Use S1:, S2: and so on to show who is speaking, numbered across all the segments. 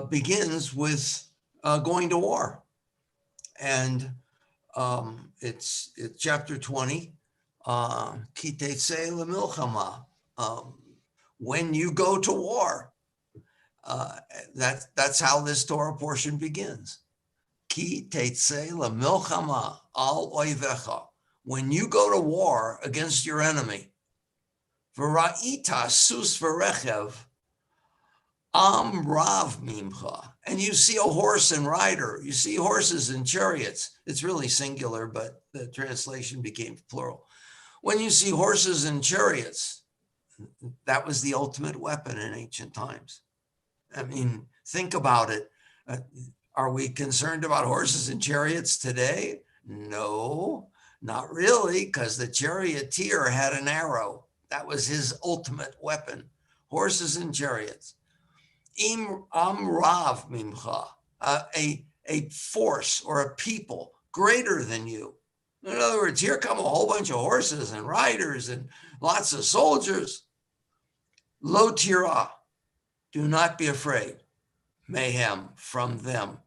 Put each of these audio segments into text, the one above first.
S1: begins with going to war. And it's chapter 20, Ki tetzei lemilchama, when you go to war. That's how this Torah portion begins. Ki tetzei lemilchama al oivecha, when you go to war against your enemy. V'ra'ita sus v'rechev am rav mimcha, and you see a horse and rider. You see horses and chariots. It's really singular, but the translation became plural. When you see horses and chariots, that was the ultimate weapon in ancient times. I mean, think about it. Are we concerned about horses and chariots today? No, not really, because the charioteer had an arrow. That was his ultimate weapon, horses and chariots. Im rav mimcha, a force or a people greater than you. In other words, here come a whole bunch of horses and riders and lots of soldiers. Lo tira, do not be afraid. Mayhem from them.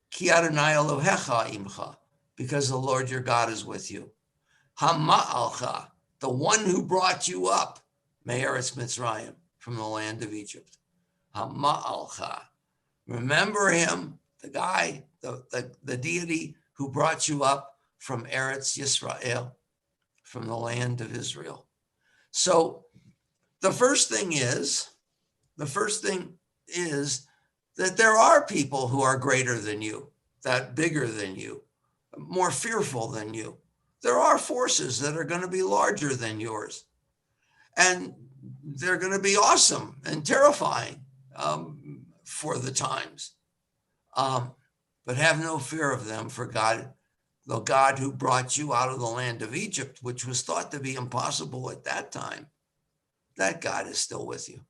S1: Ki Adonai Elohecha imcha, because the Lord your God is with you. Hama'alcha, the one who brought you up, Me'eretz Mitzrayim, from the land of Egypt. Hama'alcha, remember him, the guy, the deity who brought you up from Eretz Yisrael, from the land of Israel. So the first thing is that there are people who are greater than you, that bigger than you, more fearful than you. There are forces that are going to be larger than yours, and they're going to be awesome and terrifying for the times. But have no fear of them, for God, the God who brought you out of the land of Egypt, which was thought to be impossible at that time, that God is still with you.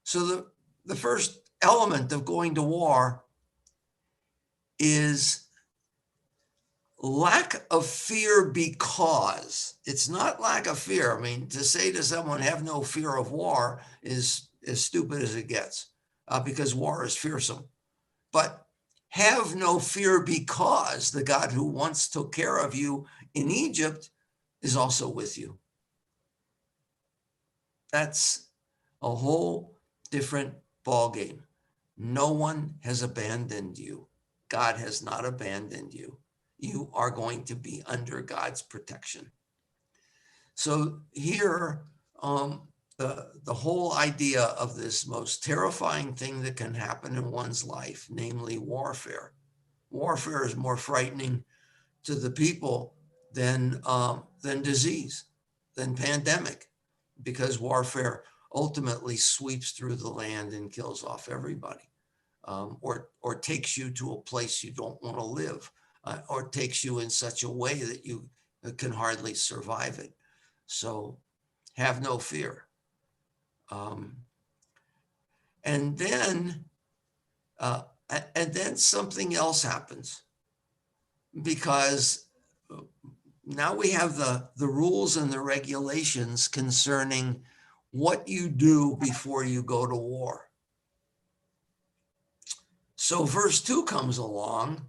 S1: So the first element of going to war is lack of fear, because it's not lack of fear. I mean, to say to someone, have no fear of war is as stupid as it gets, because war is fearsome. But have no fear because the God who once took care of you in Egypt is also with you. That's a whole different ballgame. No one has abandoned you. God has not abandoned you. You are going to be under God's protection. So here, the whole idea of this most terrifying thing that can happen in one's life, namely warfare. Warfare is more frightening to the people than disease, than pandemic, because warfare ultimately sweeps through the land and kills off everybody, or takes you to a place you don't want to live, or takes you in such a way that you can hardly survive it. So have no fear. And then something else happens, because now we have the rules and the regulations concerning what you do before you go to war. So verse 2 comes along,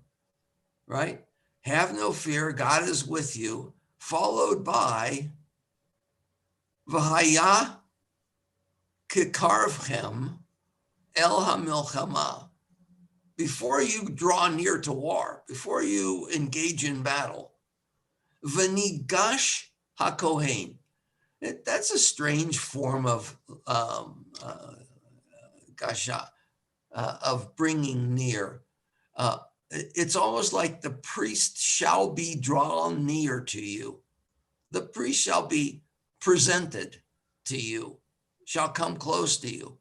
S1: right? Have no fear, God is with you, followed by V'haya kikarvchem el hamilchama. Before you draw near to war, before you engage in battle, v'nigash hakohen. That's a strange form of gasha, of bringing near. It's almost like the priest shall be drawn near to you. The priest shall be presented to you, shall come close to you.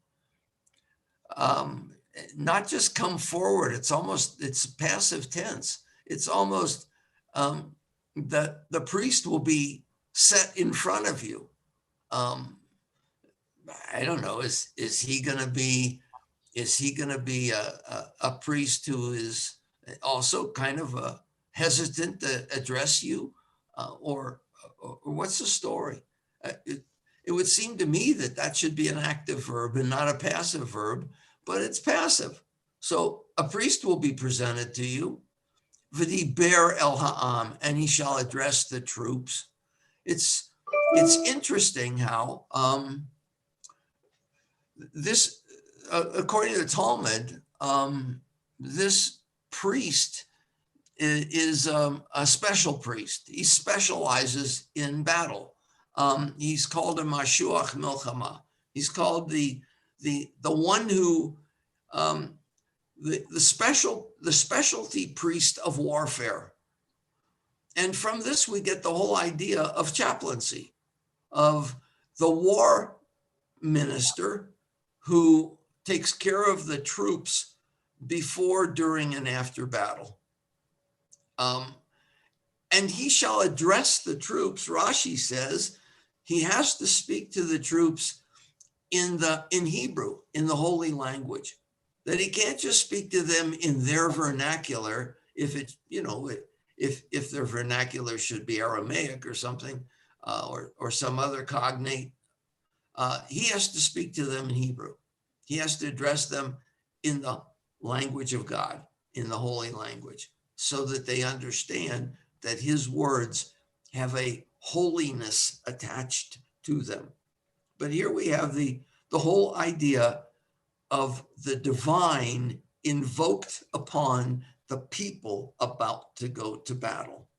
S1: Not just come forward. It's passive tense. It's almost the priest will be set in front of you. I don't know. Is he going to be a priest who is also kind of hesitant to address you, or what's the story? It would seem to me that should be an active verb and not a passive verb, but it's passive. So a priest will be presented to you, v'diber el ha'am, and he shall address the troops. It's interesting how this, according to the Talmud, this priest is a special priest. He specializes in battle. He's called a mashuach milchama. He's called the one who the specialty priest of warfare. And from this we get the whole idea of chaplaincy, of the war minister who takes care of the troops before, during, and after battle. And he shall address the troops. Rashi says he has to speak to the troops in Hebrew, in the holy language, that he can't just speak to them in their vernacular if it's, if their vernacular should be Aramaic or something, or some other cognate. He has to speak to them in Hebrew. He has to address them in the language of God, in the holy language, so that they understand that his words have a holiness attached to them. But here we have the whole idea of the divine invoked upon the people about to go to battle.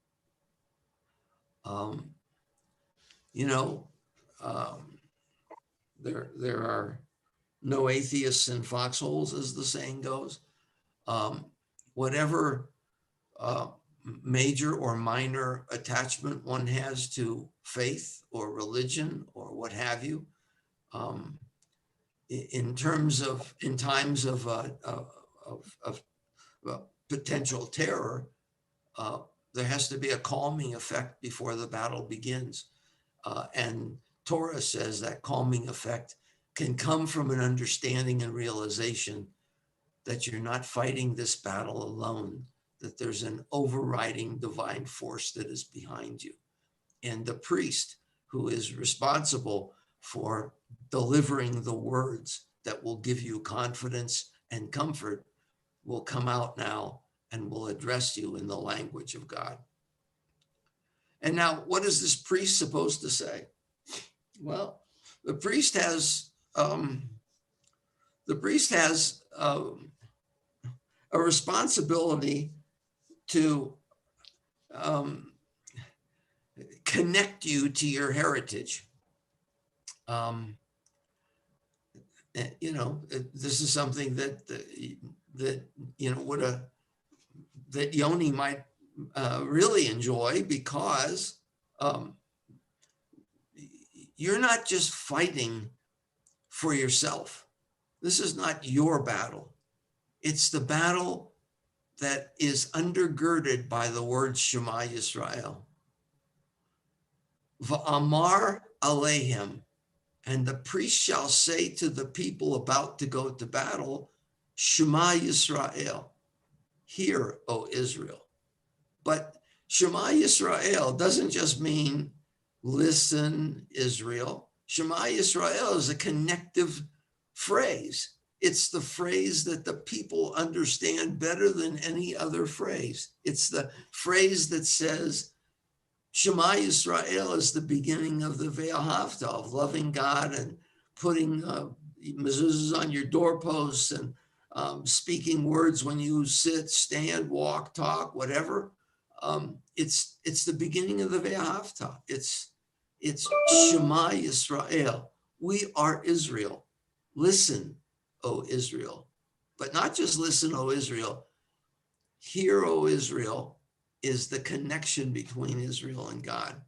S1: There are no atheists in foxholes, as the saying goes. Whatever major or minor attachment one has to faith or religion or what have you, in times of potential terror, there has to be a calming effect before the battle begins. And Torah says that calming effect can come from an understanding and realization that you're not fighting this battle alone, that there's an overriding divine force that is behind you. And the priest who is responsible for delivering the words that will give you confidence and comfort will come out now and will address you in the language of God. And now, what is this priest supposed to say? Well, the priest has a responsibility to connect you to your heritage. This is something that Yoni might really enjoy, because you're not just fighting for yourself. This is not your battle. It's the battle that is undergirded by the word Shema Yisrael. Va'amar aleihim, and the priest shall say to the people about to go to battle, Shema Yisrael, hear, O Israel. But Shema Yisrael doesn't just mean listen, Israel. Shema Yisrael is a connective phrase. It's the phrase that the people understand better than any other phrase. It's the phrase that says, Shema Yisrael is the beginning of the Ve'ahavta, of loving God and putting mezuzahs on your doorposts and speaking words when you sit, stand, walk, talk, whatever. It's the beginning of the Ve'ahavta. It's Shema Yisrael. We are Israel. Listen, O Israel. But not just listen, O Israel. Hear, O Israel, is the connection between Israel and God.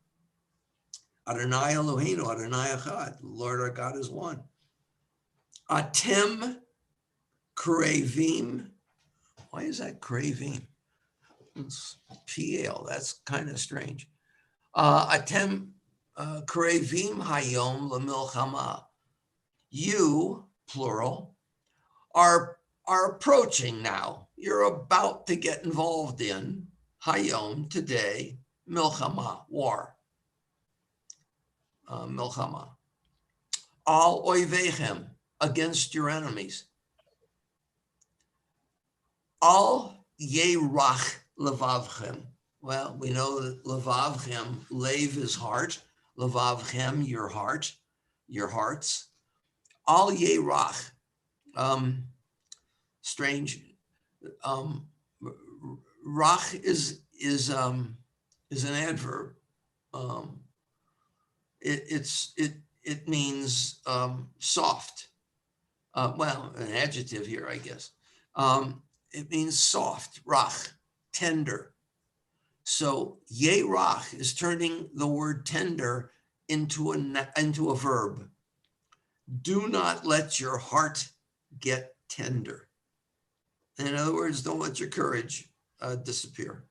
S1: Adonai Eloheinu, Adonai Echad, Lord our God is one. Atem krevim. Why is that krevim? It's PL, that's kind of strange. Atem krevim hayom lemilchama. You, plural, are approaching now. You're about to get involved in hayom, today, milchama, war. Milchama. Al oivechem, against your enemies. Al yerach levavchem. Well, we know that levavchem, lev is heart, levavchem, your heart, your hearts. Al yerach, strange. Rach is an adverb. It means soft. Well, an adjective here, I guess. It means soft, rach, tender. So yerach is turning the word tender into a verb. Do not let your heart get tender. In other words, don't let your courage disappear.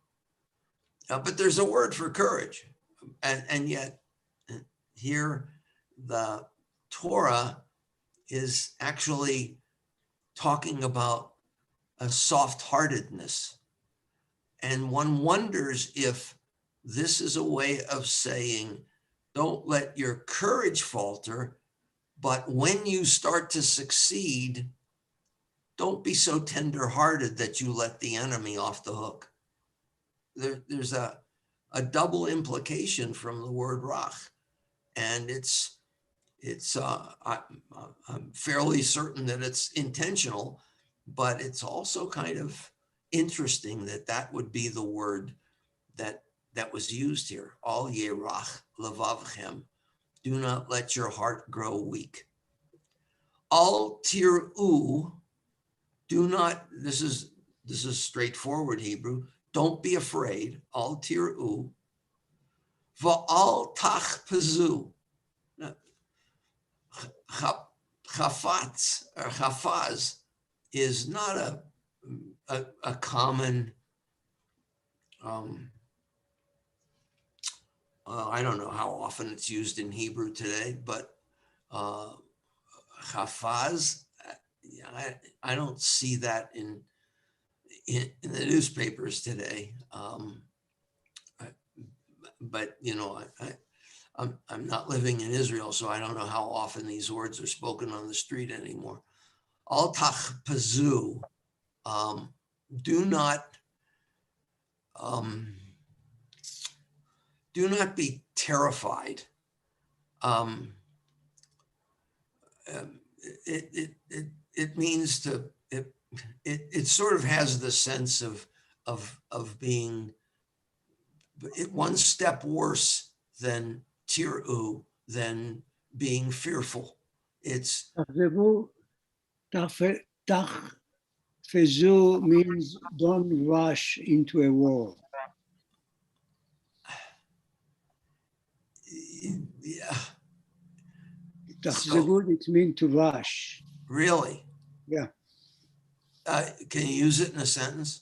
S1: But there's a word for courage. And yet here the Torah is actually talking about a soft-heartedness. And one wonders if this is a way of saying, don't let your courage falter, but when you start to succeed, don't be so tender-hearted that you let the enemy off the hook. There's a double implication from the word rach, and I'm fairly certain that it's intentional, but it's also kind of interesting that would be the word that was used here. Al yerach levavchem. Do not let your heart grow weak. Al tir'u. Do not. This is straightforward Hebrew. Don't be afraid. Al tir'u. Va'al tachpazu. Chafatz or chafaz is not a common, I don't know how often it's used in Hebrew today, but chafaz, I don't see that in the newspapers today. But you know, I'm not living in Israel, so I don't know how often these words are spoken on the street anymore. Al tachpazu, do not be terrified. It means to it sort of has the sense of being one step worse than tir'u, than being fearful. It's
S2: tachpezu means don't rush into a war.
S1: Yeah.
S2: Tachzevu, it means to rush.
S1: Really?
S2: Yeah.
S1: Can you use it in a sentence?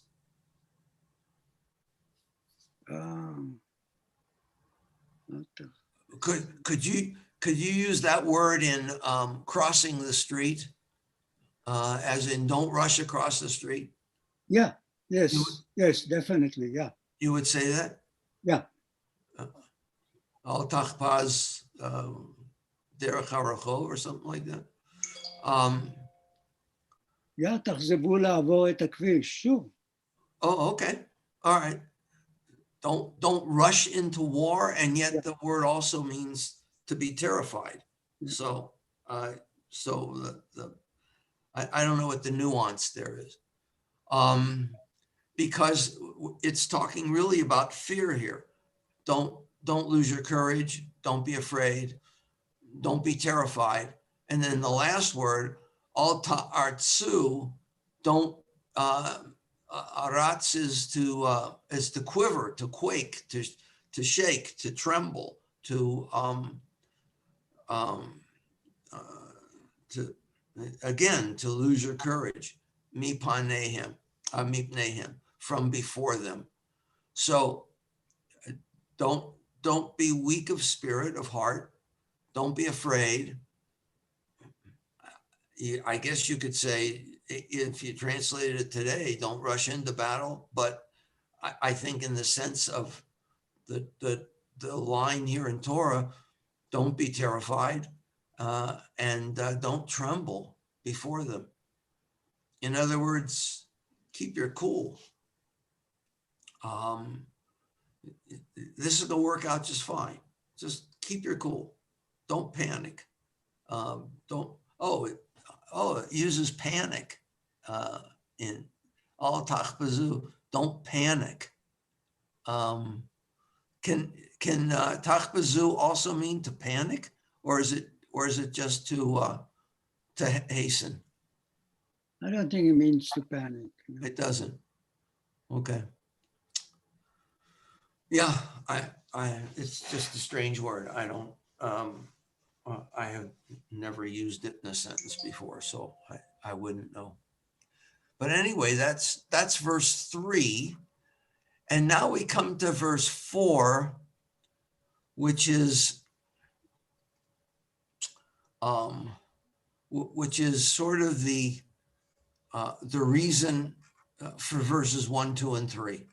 S1: Could you use that word in crossing the street, as in don't rush across the street?
S2: Yeah. Yes. Yes. Definitely. Yeah.
S1: You would say that?
S2: Yeah.
S1: Al tachpaz derech harachov or something like that.
S2: Yeah. תחזבו לעבור את הכביש. Sure.
S1: Oh, okay. All right. Don't rush into war, and yet the word also means to be terrified. So, I don't know what the nuance there is, because it's talking really about fear here. Don't lose your courage. Don't be afraid. Don't be terrified. And then the last word, al ta'artzu, don't. Aratz is to quiver, to quake, to shake, to tremble, to lose your courage. Mipnehem, from before them. So don't be weak of spirit, of heart. Don't be afraid. I guess you could say, if you translated it today, don't rush into battle. But I think in the sense of the line here in Torah, don't be terrified, and don't tremble before them. In other words, keep your cool. This is going to work out just fine. Just keep your cool. Don't panic. It uses panic in al tachbazu. Don't panic. Can tachbazu also mean to panic, or is it just to hasten?
S2: I don't think it means to panic.
S1: It doesn't. Okay. Yeah, it's just a strange word. I don't. I have never used it in a sentence before, so I wouldn't know. But anyway, that's verse 3. And now we come to verse 4, which is sort of the reason for verses 1, 2, and 3.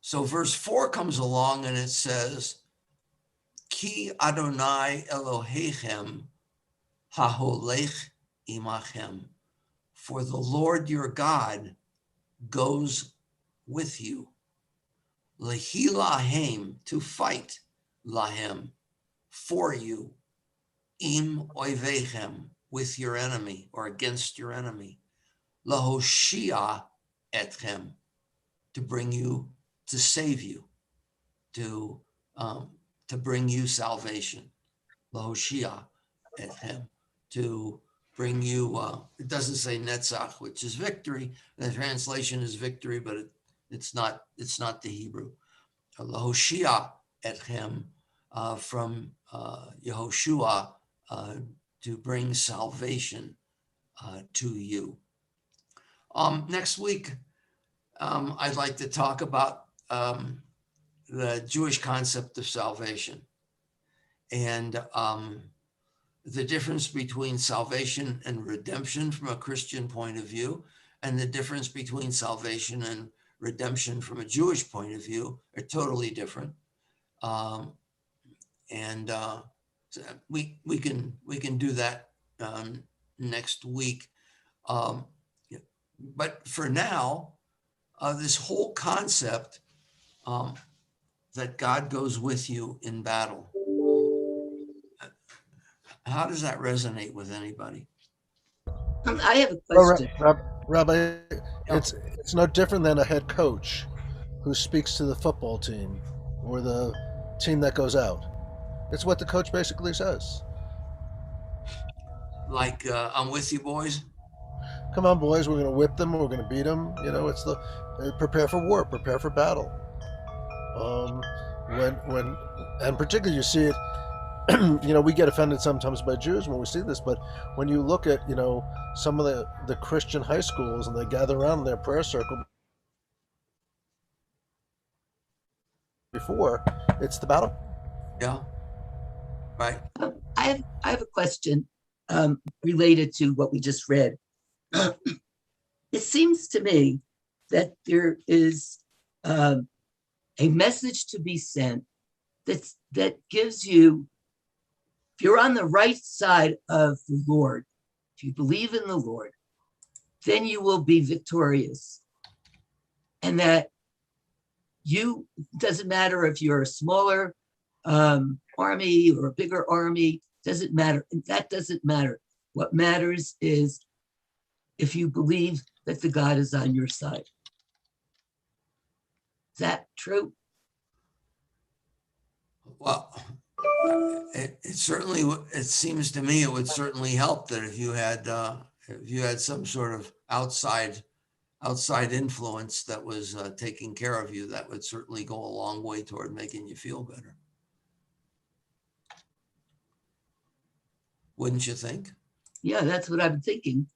S1: So verse 4 comes along and it says, Ki Adonai Elohechem haholech imachem. For the Lord your God goes with you. Lehi lahem, to fight, lahem, for you. Im oivechem, with your enemy or against your enemy. Lahoshia etchem, to bring you, to save you, to bring you salvation. Lahoshia etchem, to bring you, it doesn't say netzach, which is victory. The translation is victory, but it's not the Hebrew. Lahoshia etchem, from Yehoshua, to bring salvation to you. Next week, I'd like to talk about the Jewish concept of salvation and the difference between salvation and redemption from a Christian point of view, and the difference between salvation and redemption from a Jewish point of view are totally different. So we can do that next week. But for now, this whole concept that God goes with you in battle, how does that resonate with anybody?
S3: I have a question.
S4: Rabbi, it's no different than a head coach who speaks to the football team or the team that goes out. It's what the coach basically says.
S1: Like, I'm with you, boys.
S4: Come on, boys, we're going to whip them. We're going to beat them. You know, it's the prepare for war, prepare for battle. When and particularly you see it. You know, we get offended sometimes by Jews when we see this, but when you look at, you know, some of the Christian high schools and they gather around in their prayer circle before, it's the battle.
S1: Yeah. Right.
S3: I have a question related to what we just read. It seems to me that there is a message to be sent that gives you, if you're on the right side of the Lord, if you believe in the Lord, then you will be victorious. And that doesn't matter if you're a smaller army or a bigger army, doesn't matter. That doesn't matter. What matters is if you believe that the God is on your side. Is that true?
S1: Well, it certainly, it seems to me it would certainly help that if you had some sort of outside influence that was taking care of you, that would certainly go a long way toward making you feel better. Wouldn't you think?
S3: Yeah, that's what I'm thinking.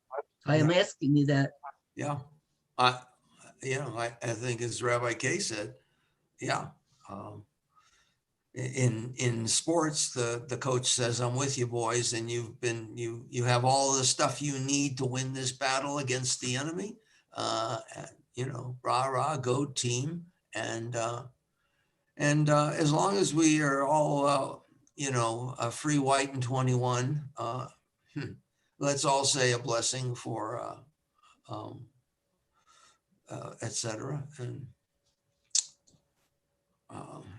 S3: I am asking you that.
S1: Yeah. I think as Rabbi Kaye said, yeah. In sports, the coach says, "I'm with you, boys, and you have all the stuff you need to win this battle against the enemy. Rah rah, go team, and as long as we are all free, white, and 21, let's all say a blessing for etc.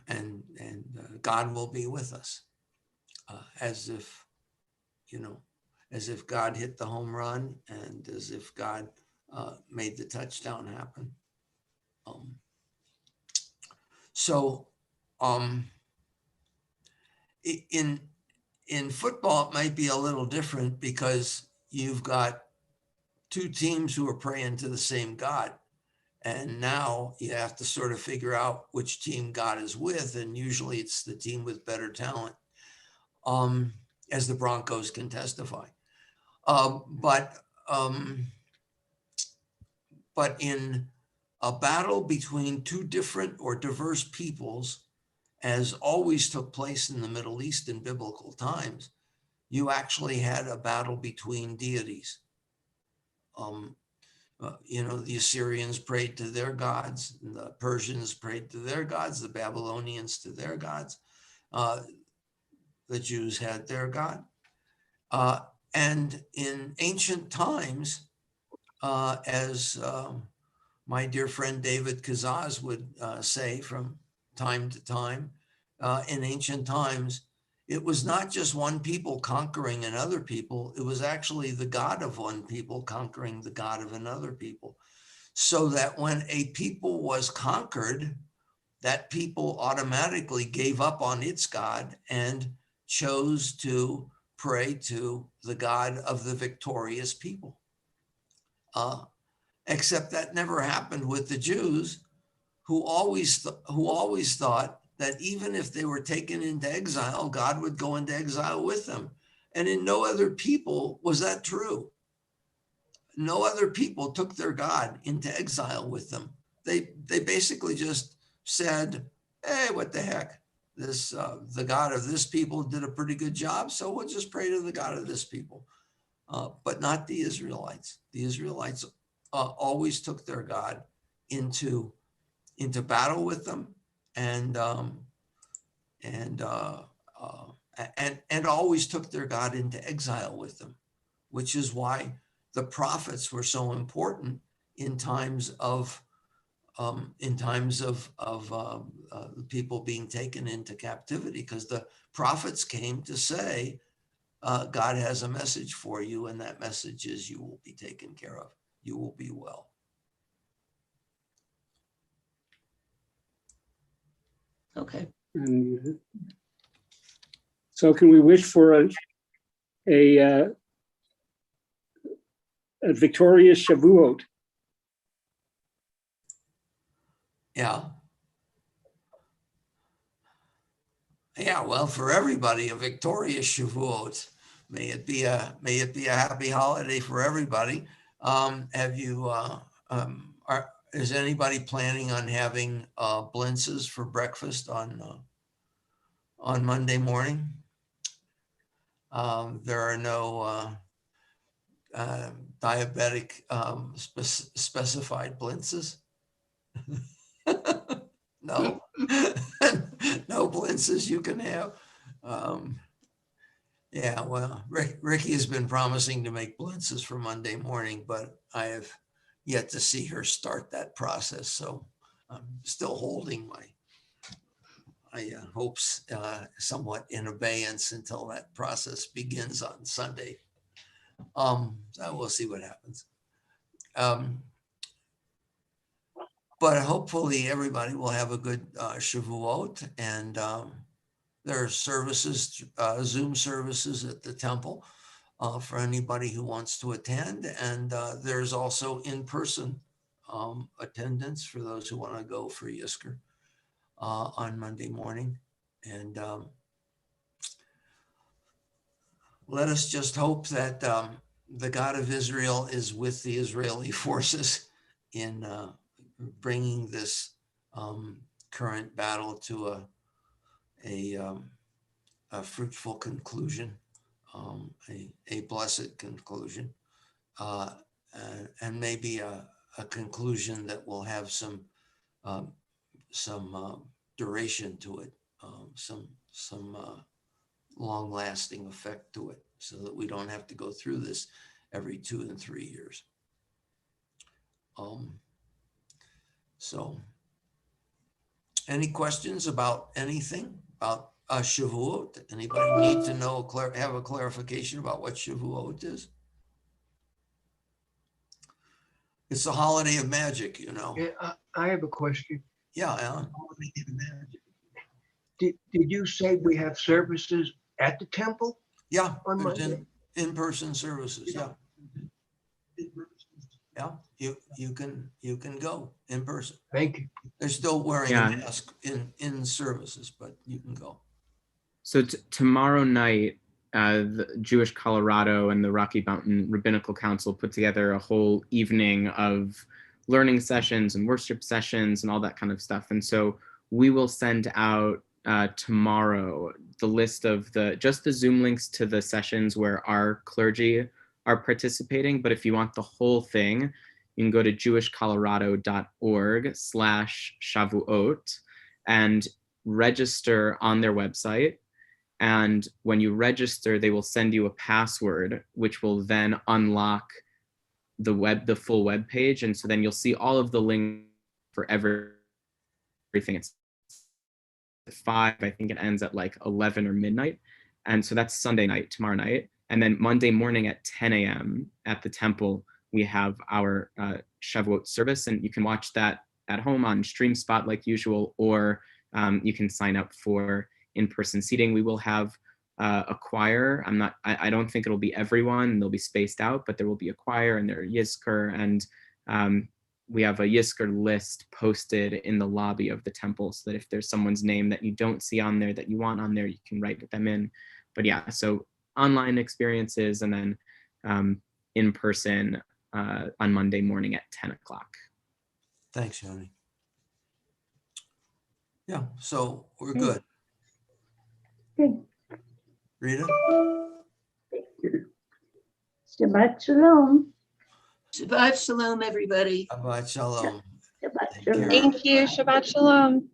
S1: And God will be with us, as if, as if God hit the home run and as if God made the touchdown happen. So in football, it might be a little different because you've got two teams who are praying to the same God. And now you have to sort of figure out which team God is with. And usually it's the team with better talent, as the Broncos can testify. But in a battle between two different or diverse peoples, as always took place in the Middle East in biblical times, you actually had a battle between deities. The Assyrians prayed to their gods, and the Persians prayed to their gods, the Babylonians to their gods. The Jews had their God. And in ancient times, as my dear friend David Kazaz would say from time to time, in ancient times, it was not just one people conquering another people. It was actually the God of one people conquering the God of another people. So that when a people was conquered, that people automatically gave up on its God and chose to pray to the God of the victorious people. Except that never happened with the Jews, who always thought that even if they were taken into exile, God would go into exile with them. And in no other people was that true. No other people took their God into exile with them. They basically just said, hey, what the heck? The God of this people did a pretty good job, so we'll just pray to the God of this people. But not the Israelites. The Israelites always took their God into battle with them, and always took their God into exile with them, which is why the prophets were so important in times of the people being taken into captivity, because the prophets came to say, God has a message for you, and that message is you will be taken care of. You will be well.
S3: Okay.
S2: And so can we wish for a victorious Shavuot?
S1: Yeah. Yeah, well, for everybody, a victorious Shavuot. May it be a happy holiday for everybody. Is anybody planning on having blintzes for breakfast on Monday morning? There are no diabetic specified blintzes. No, no blintzes you can have. Yeah, well, Ricky has been promising to make blintzes for Monday morning, but I have yet to see her start that process. So I'm still holding my hopes somewhat in abeyance until that process begins on Sunday. So we'll see what happens. But hopefully everybody will have a good Shavuot, and there are services, Zoom services at the temple for anybody who wants to attend. And there's also in-person attendance for those who want to go for Yizkor on Monday morning. And let us just hope that the God of Israel is with the Israeli forces in bringing this current battle to a fruitful conclusion, a blessed conclusion, and maybe a conclusion that will have some duration to it, some long-lasting effect to it, so that we don't have to go through this every 2 and 3 years. So, any questions about anything about Shavuot? Anybody need to know, have a clarification about what Shavuot is? It's the holiday of magic, you know.
S5: Yeah, I have a question.
S1: Yeah, Alan.
S5: Did you say we have services at the temple?
S1: Yeah,
S5: On
S1: there's
S5: Monday?
S1: in-person services. Yeah, yeah. You can go in person.
S5: Thank you.
S1: They're still wearing
S6: Yeah.
S1: a mask in services, but you can go.
S6: So tomorrow night, the Jewish Colorado and the Rocky Mountain Rabbinical Council put together a whole evening of learning sessions and worship sessions and all that kind of stuff. And so we will send out tomorrow the list of just the Zoom links to the sessions where our clergy are participating. But if you want the whole thing, you can go to jewishcolorado.org/Shavuot and register on their website. And when you register, they will send you a password, which will then unlock the full web page. And so then you'll see all of the links for everything. It's 5, I think it ends at like 11 or midnight. And so that's Sunday night, tomorrow night. And then Monday morning at 10 a.m. at the temple, we have our Shavuot service, and you can watch that at home on StreamSpot like usual, or you can sign up for in-person seating. We will have a choir. I don't think it'll be everyone, they'll be spaced out, but there will be a choir and there are Yizkor, and we have a Yizkor list posted in the lobby of the temple so that if there's someone's name that you don't see on there that you want on there, you can write them in. But yeah, so online experiences and then in person on Monday morning at 10 o'clock.
S1: Thanks, Yoni. Yeah, so we're good.
S7: Good.
S1: Rita?
S7: Shabbat Shalom.
S3: Shabbat Shalom, everybody.
S1: Shabbat Shalom.
S7: Shabbat
S1: Take care.
S7: Shalom.
S8: Thank you. Shabbat Shalom.